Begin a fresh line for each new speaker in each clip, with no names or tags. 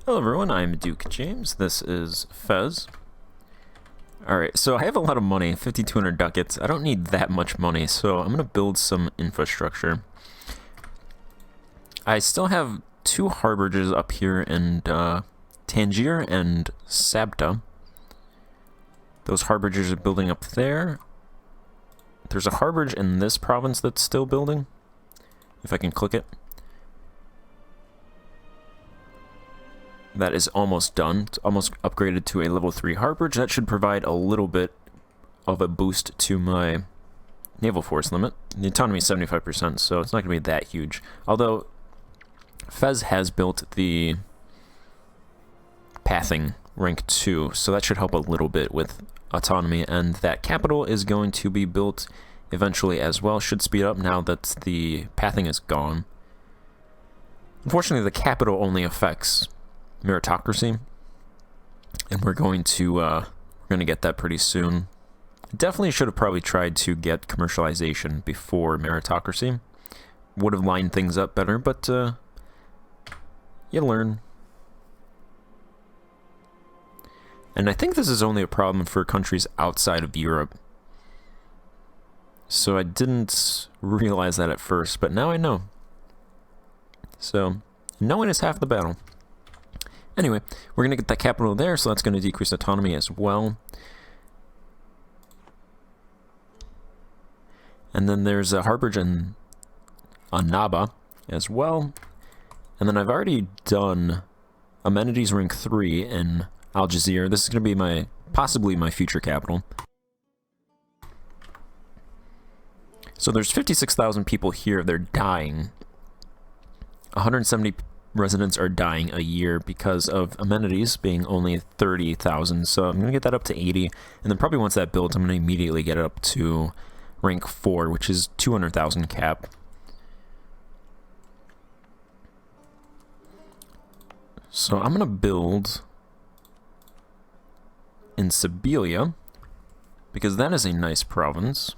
Hello everyone, I'm Duke James. This is Fez. Alright, so I have a lot of money, 5,200 ducats. I don't need that much money, so I'm going to build some infrastructure. I still have two harborages up here in Tangier and Sabta. Those harborages are building up there. There's a harborage in this province that's still building, if I can click it. That is almost done. It's almost upgraded to a level 3 harborage. That should provide a little bit of a boost to my naval force limit. The autonomy is 75%, so it's not going to be that huge. Although, Fez has built the pathing rank 2, so that should help a little bit with autonomy, and that capital is going to be built eventually as well. Should speed up now that the pathing is gone. Unfortunately, the capital only affects meritocracy, and we're going to get that pretty soon. Definitely should have probably tried to get commercialization before meritocracy. Would have lined things up better, but you learn. And I think this is only a problem for countries outside of Europe. So I didn't realize that at first, but now I know. So knowing is half the battle. Anyway, we're going to get that capital there, so that's going to decrease autonomy as well. And then there's a harborage in Annaba as well. And then I've already done amenities rank 3 in Algeciras. This is going to be possibly my future capital. So there's 56,000 people here. They're dying. 170 residents are dying a year because of amenities being only 30,000. So I'm going to get that up to 80. And then probably once that builds, I'm going to immediately get it up to rank 4, which is 200,000 cap. So I'm going to build in Siberia, because that is a nice province.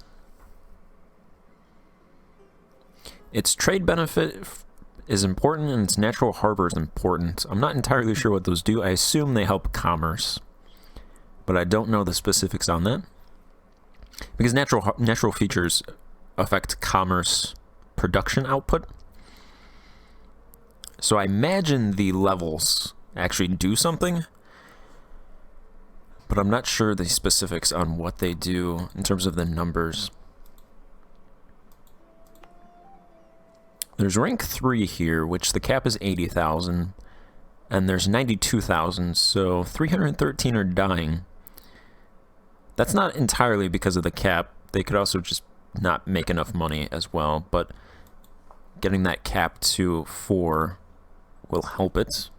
Its trade benefit is important, and its natural harbor is important. I'm not entirely sure what those do. I assume they help commerce, but I don't know the specifics on that, because natural features affect commerce production output. So I imagine the levels actually do something, but I'm not sure the specifics on what they do in terms of the numbers. There's rank 3 here, which the cap is 80,000, and there's 92,000, so 313 are dying. That's not entirely because of the cap. They could also just not make enough money as well, but getting that cap to 4 will help it.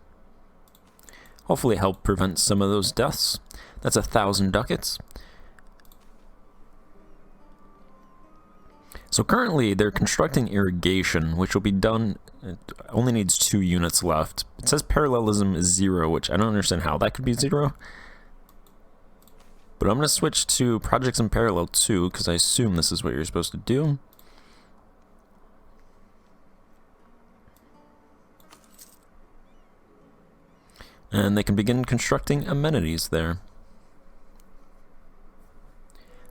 Hopefully help prevent some of those deaths. That's 1,000 ducats. So currently they're constructing irrigation, which will be done. It only needs 2 units left. It says parallelism is 0, which I don't understand how that could be 0. But I'm going to switch to projects in parallel 2, because I assume this is what you're supposed to do. And they can begin constructing amenities there.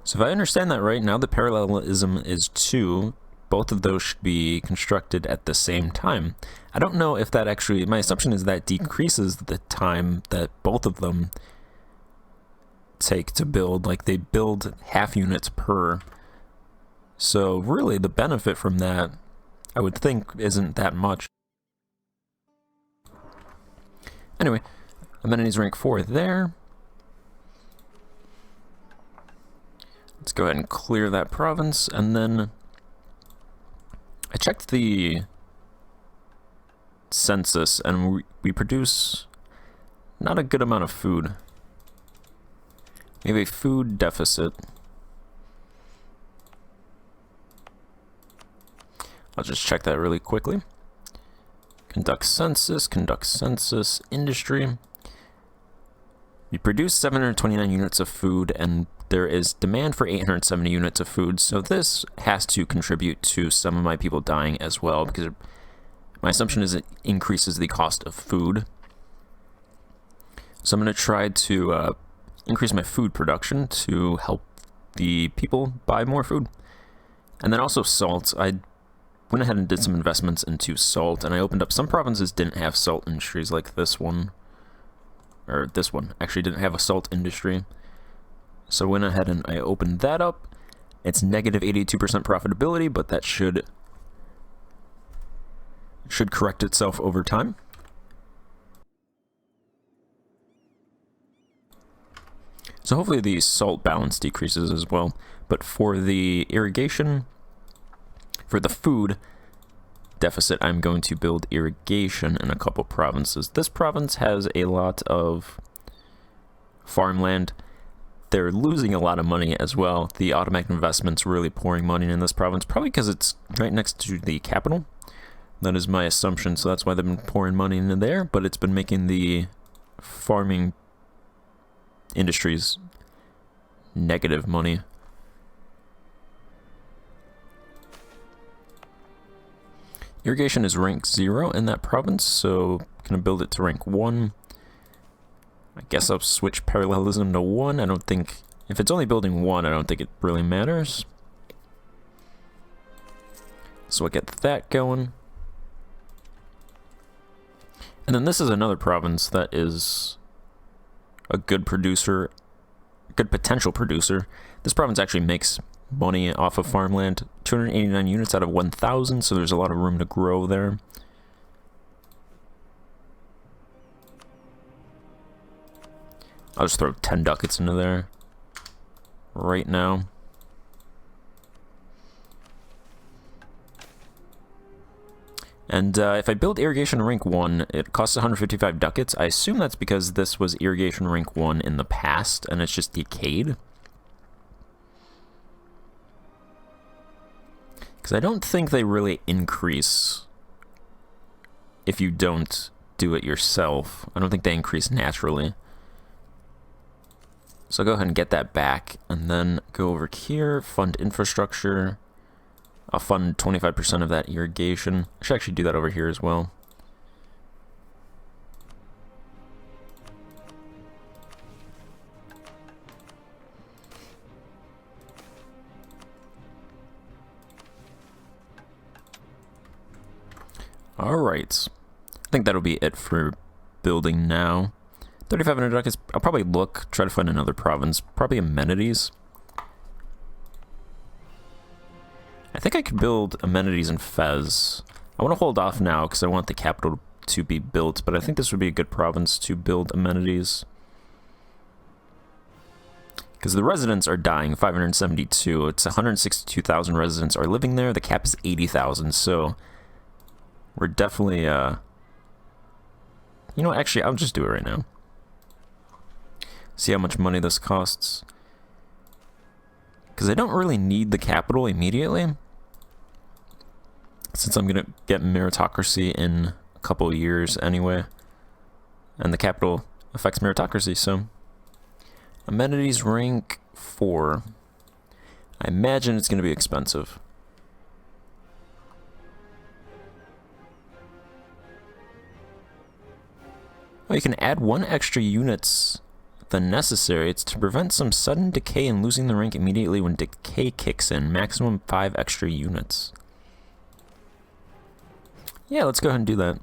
So if I understand that right, now the parallelism is 2. Both of those should be constructed at the same time. I don't know if that actually, my assumption is that decreases the time that both of them take to build. Like, they build half units per. So really the benefit from that, I would think, isn't that much. Anyway, amenities rank 4 there. Let's go ahead and clear that province, and then I checked the census, and we produce not a good amount of food. We have a food deficit. I'll just check that really quickly. Conduct census, industry. We produce 729 units of food, and there is demand for 870 units of food, so this has to contribute to some of my people dying as well, because my assumption is it increases the cost of food. So I'm going to try to increase my food production to help the people buy more food. And then also salt. I went ahead and did some investments into salt, and I opened up some provinces didn't have salt industries, like this one. Or this one actually didn't have a salt industry. So I went ahead and I opened that up. It's negative 82% profitability, but that should correct itself over time. So hopefully the salt balance decreases as well. But for the irrigation, for the food deficit, I'm going to build irrigation in a couple provinces. This province has a lot of farmland. They're losing a lot of money as well. The automatic investment's really pouring money in this province, probably because it's right next to the capital. That is my assumption, so that's why they've been pouring money into there, but it's been making the farming industries negative money. Irrigation is rank 0 in that province, so I'm gonna build it to rank 1. I guess I'll switch parallelism to 1. I don't think, if it's only building 1, I don't think it really matters. So I get that going. And then this is another province that is a good producer, good potential producer. This province actually makes money off of farmland. 289 units out of 1,000, so there's a lot of room to grow there. I'll just throw 10 ducats into there right now. And if I build irrigation rank 1, it costs 155 ducats. I assume that's because this was irrigation rank 1 in the past, and it's just decayed. Because I don't think they really increase if you don't do it yourself. I don't think they increase naturally. So I'll go ahead and get that back, and then go over here, fund infrastructure. I'll fund 25% of that irrigation. I should actually do that over here as well. Alright. I think that'll be it for building now. 3,500 ducats. I'll probably try to find another province. Probably amenities. I think I could build amenities in Fez. I want to hold off now because I want the capital to be built, but I think this would be a good province to build amenities. Because the residents are dying, 572. It's 162,000 residents are living there. The cap is 80,000, so we're definitely, you know, actually, I'll just do it right now. See how much money this costs. Because I don't really need the capital immediately, since I'm going to get meritocracy in a couple of years anyway. And the capital affects meritocracy, so. Amenities rank 4. I imagine it's going to be expensive. Oh, you can add 1 extra units than necessary. It's to prevent some sudden decay and losing the rank immediately when decay kicks in. Maximum 5 extra units. Yeah, let's go ahead and do that.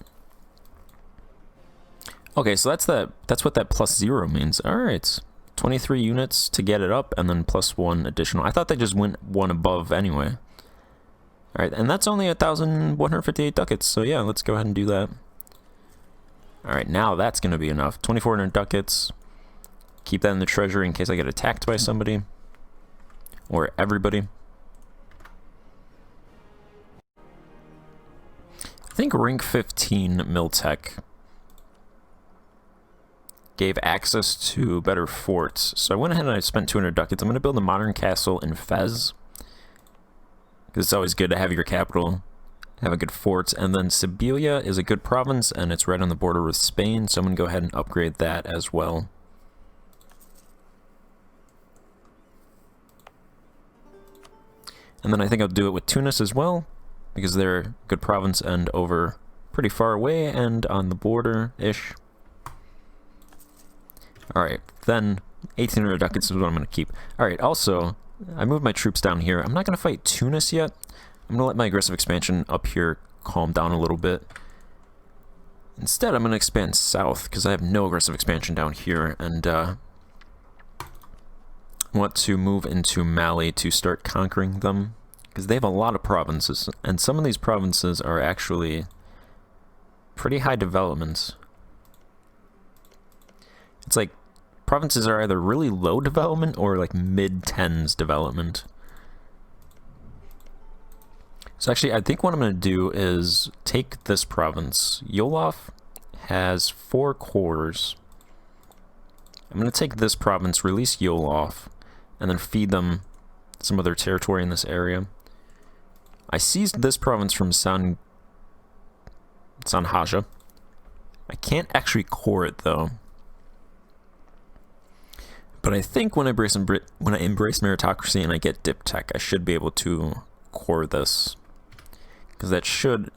Okay, so that's what that +0 means. Alright. 23 units to get it up, and then +1 additional. I thought they just went 1 above anyway. Alright, and that's only 1,158 ducats, so yeah, let's go ahead and do that. Alright, now that's going to be enough. 2,400 ducats. Keep that in the treasury in case I get attacked by somebody. Or everybody. I think rank 15 Miltech gave access to better forts. So I went ahead and I spent 200 ducats. I'm going to build a modern castle in Fez. Because it's always good to have your capital, have a good fort. And then Sibilia is a good province, and it's right on the border with Spain. So I'm going to go ahead and upgrade that as well. And then I think I'll do it with Tunis as well, because they're a good province and over pretty far away and on the border-ish. Alright, then 1,800 ducats is what I'm going to keep. Alright, also, I moved my troops down here. I'm not going to fight Tunis yet. I'm going to let my aggressive expansion up here calm down a little bit. Instead, I'm going to expand south, because I have no aggressive expansion down here, and want to move into Mali to start conquering them, because they have a lot of provinces, and some of these provinces are actually pretty high development. It's like provinces are either really low development or like mid-tens development. So actually, I think what I'm going to do is take this province. Yolof has 4 cores. I'm going to take this province, release Yolof, and then feed them some of their territory in this area. I seized this province from Sanhaja. I can't actually core it though. But I think when I embrace meritocracy and I get dip tech, I should be able to core this, because that should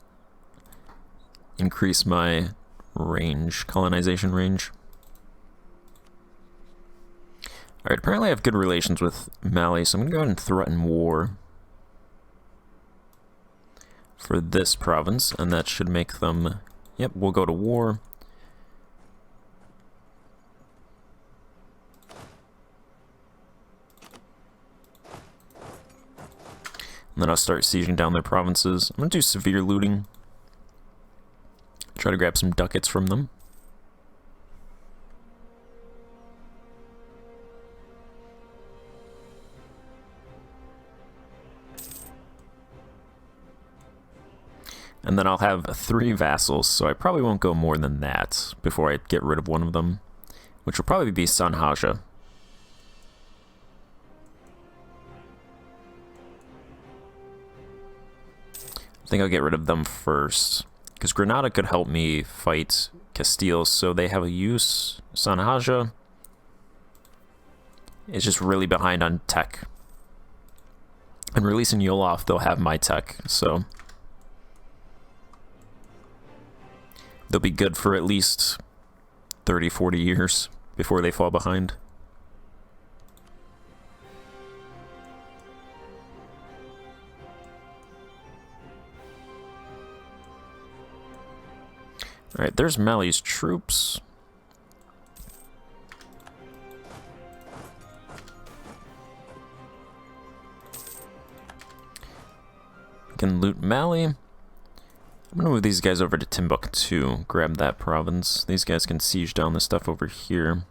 increase my range, colonization range. Alright, apparently I have good relations with Mali, so I'm going to go ahead and threaten war for this province, and that should make them... Yep, we'll go to war. And then I'll start sieging down their provinces. I'm going to do severe looting. Try to grab some ducats from them. And then I'll have 3 vassals, so I probably won't go more than that before I get rid of one of them, which will probably be Sanhaja. I think I'll get rid of them first, because Granada could help me fight Castile, so they have a use. Sanhaja is just really behind on tech. And releasing Yolof, they'll have my tech, so they'll be good for at least 30, 40 years before they fall behind. Alright, there's Mali's troops. We can loot Mali. I'm gonna move these guys over to Timbuktu, grab that province. These guys can siege down the stuff over here.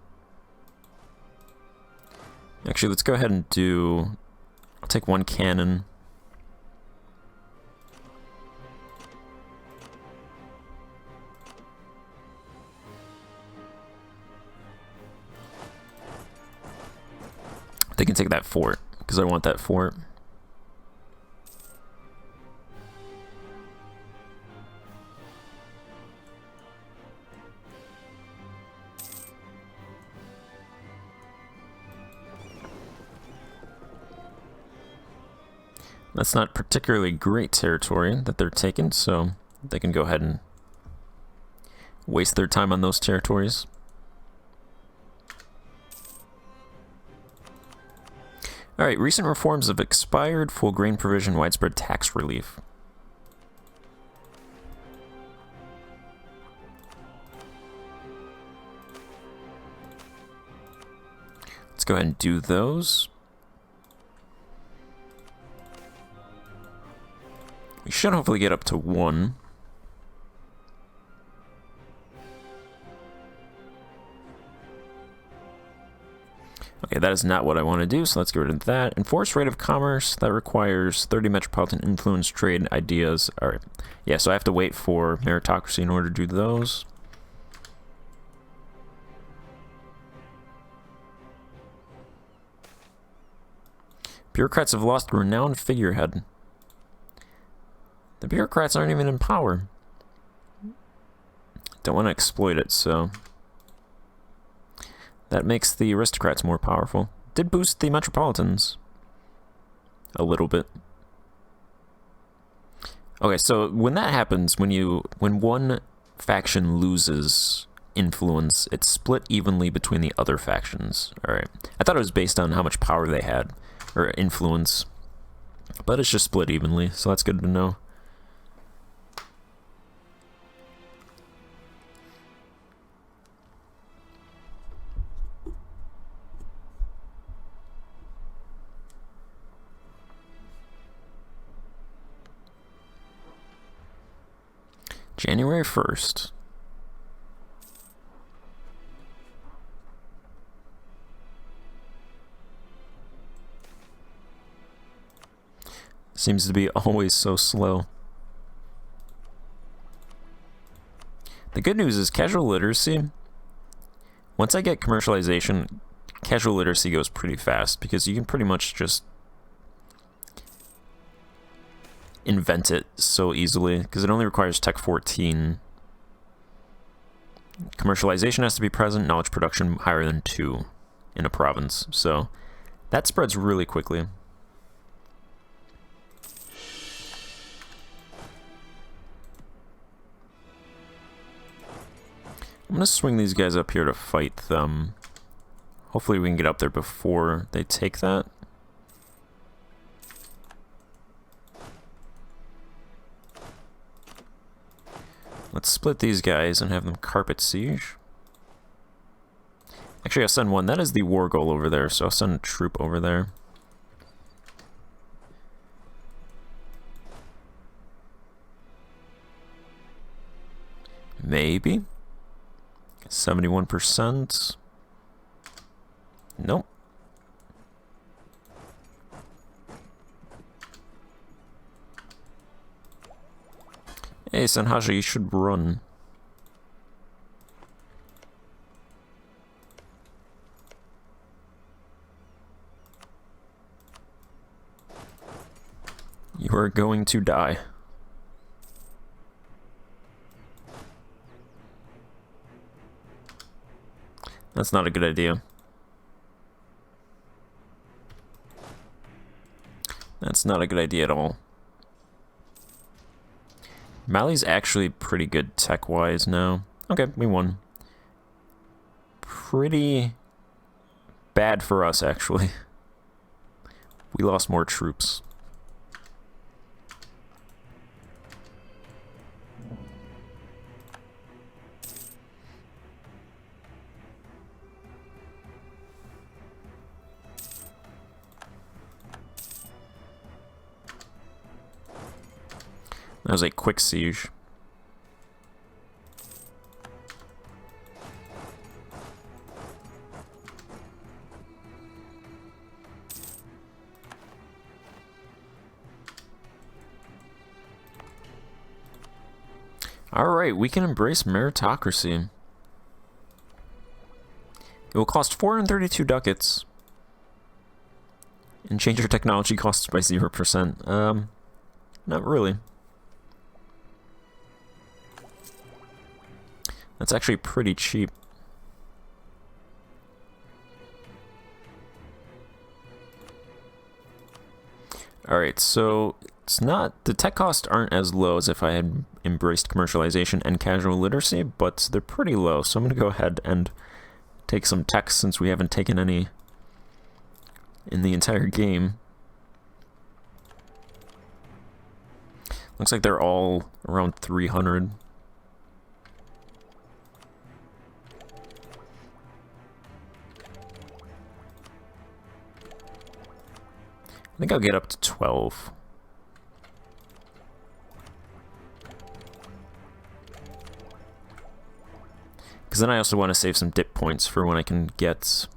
Actually, let's go ahead and do... I'll take 1 cannon. They can take that fort, because I want that fort. That's not particularly great territory that they're taking, so they can go ahead and waste their time on those territories. Alright, recent reforms have expired. Full grain provision, widespread tax relief. Let's go ahead and do those. We should hopefully get up to 1. Okay, that is not what I want to do, so let's get rid of that. Enforce rate of commerce, that requires 30 metropolitan influence trade ideas. Alright, yeah, so I have to wait for meritocracy in order to do those. Bureaucrats have lost a renowned figurehead. The bureaucrats aren't even in power. Don't want to exploit it, so... That makes the aristocrats more powerful. Did boost the metropolitans a little bit. Okay, so when that happens, when one faction loses influence. It's split evenly between the other factions. Alright. I thought it was based on how much power they had, or influence. But it's just split evenly, so that's good to know. January 1st. Seems to be always so slow. The good news is casual literacy. Once I get commercialization, casual literacy goes pretty fast because you can pretty much just invent it so easily because it only requires Tech 14. Commercialization has to be present, knowledge production higher than 2 in a province. So that spreads really quickly. I'm going to swing these guys up here to fight them. Hopefully we can get up there before they take that. Let's split these guys and have them carpet siege. Actually, I'll send one. That is the war goal over there, so I'll send a troop over there. Maybe. 71%. Nope. Hey, Sanhaja, you should run. You are going to die. That's not a good idea. That's not a good idea at all. Mali's actually pretty good tech-wise now. Okay, we won. Pretty bad for us, actually. We lost more troops. That was a quick siege. Alright, we can embrace meritocracy. It will cost 432 ducats. And change your technology costs by 0%. Not really. That's actually pretty cheap. Alright, so it's not, the tech costs aren't as low as if I had embraced commercialization and casual literacy, but they're pretty low, so I'm going to go ahead and take some tech since we haven't taken any in the entire game. Looks like they're all around 300. I think I'll get up to 12. Because then I also want to save some dip points for when I can get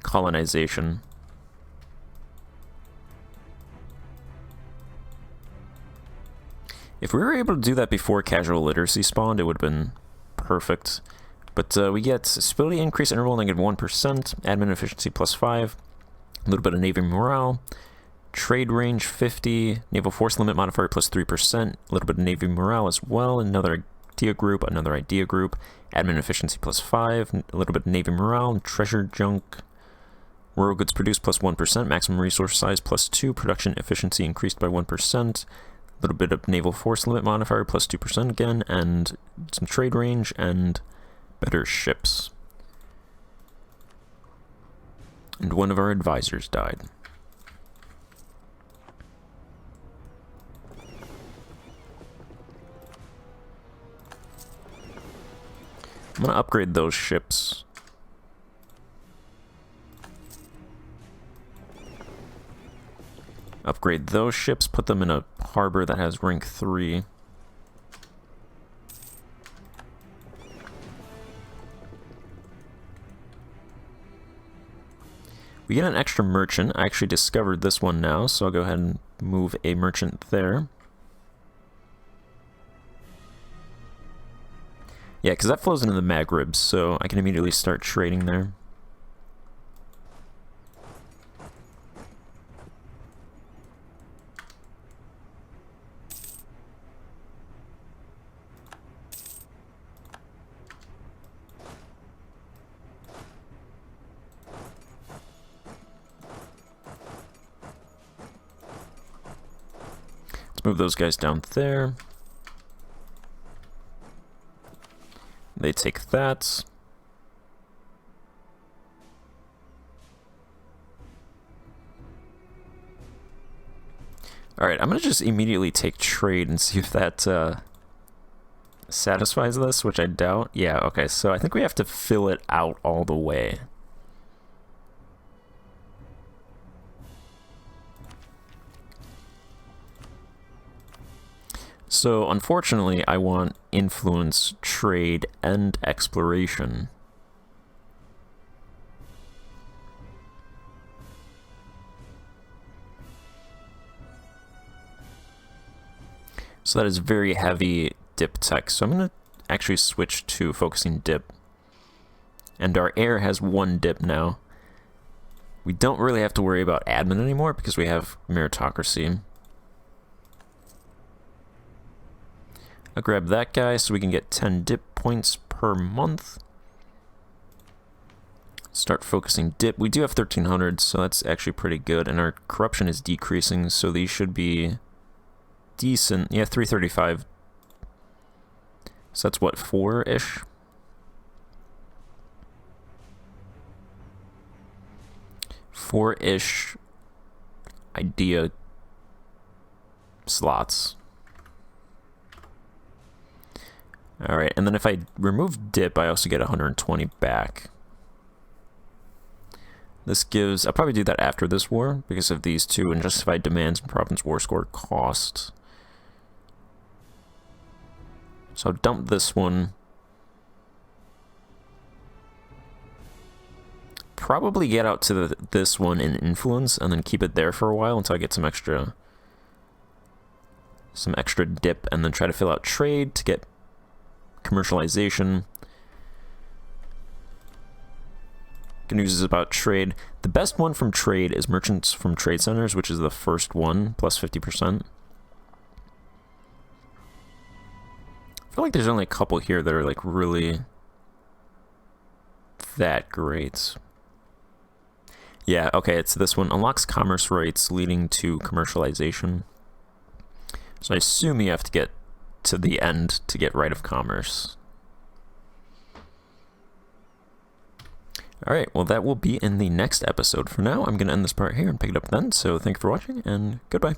colonization. If we were able to do that before casual literacy spawned, it would have been perfect. But we get stability increase interval -1%, admin efficiency +5, a little bit of navy morale, trade range 50, naval force limit modifier +3%, a little bit of navy morale as well, another idea group, admin efficiency +5, a little bit of navy morale, treasure junk, rural goods produced +1%, maximum resource size +2, production efficiency increased by 1%, little bit of naval force limit modifier, plus 2% again, and some trade range, and better ships. And one of our advisors died. I'm going to upgrade those ships. Upgrade those ships, put them in a harbor that has rank 3. We get an extra merchant. I actually discovered this one now, so I'll go ahead and move a merchant there. Yeah, because that flows into the Maghreb, so I can immediately start trading there. Let's move those guys down there. They take that. Alright, I'm going to just immediately take trade and see if that satisfies this, which I doubt. Yeah, okay, so I think we have to fill it out all the way. So, unfortunately, I want influence, trade, and exploration. So that is very heavy dip tech. So I'm going to actually switch to focusing dip. And our air has 1 dip now. We don't really have to worry about admin anymore because we have meritocracy. I'll grab that guy so we can get 10 dip points per month. Start focusing dip. We do have 1300, so that's actually pretty good. And our corruption is decreasing, so these should be decent. Yeah, 335. So that's what, 4-ish? Four-ish idea slots. Alright, and then if I remove dip, I also get 120 back. This gives... I'll probably do that after this war, because of these two unjustified demands and province war score cost. So I'll dump this one. Probably get out to this one in influence, and then keep it there for a while until I get some extra dip, and then try to fill out trade to get commercialization. Good news is about trade. The best one from trade is merchants from trade centers, which is the first one, plus 50%. I feel like there's only a couple here that are like really that great. Yeah, okay, it's this one. Unlocks commerce rights leading to commercialization. So I assume you have to get to the end to get right of commerce. Alright, well that will be in the next episode. For now, I'm going to end this part here and pick it up then. So thank you for watching, and goodbye.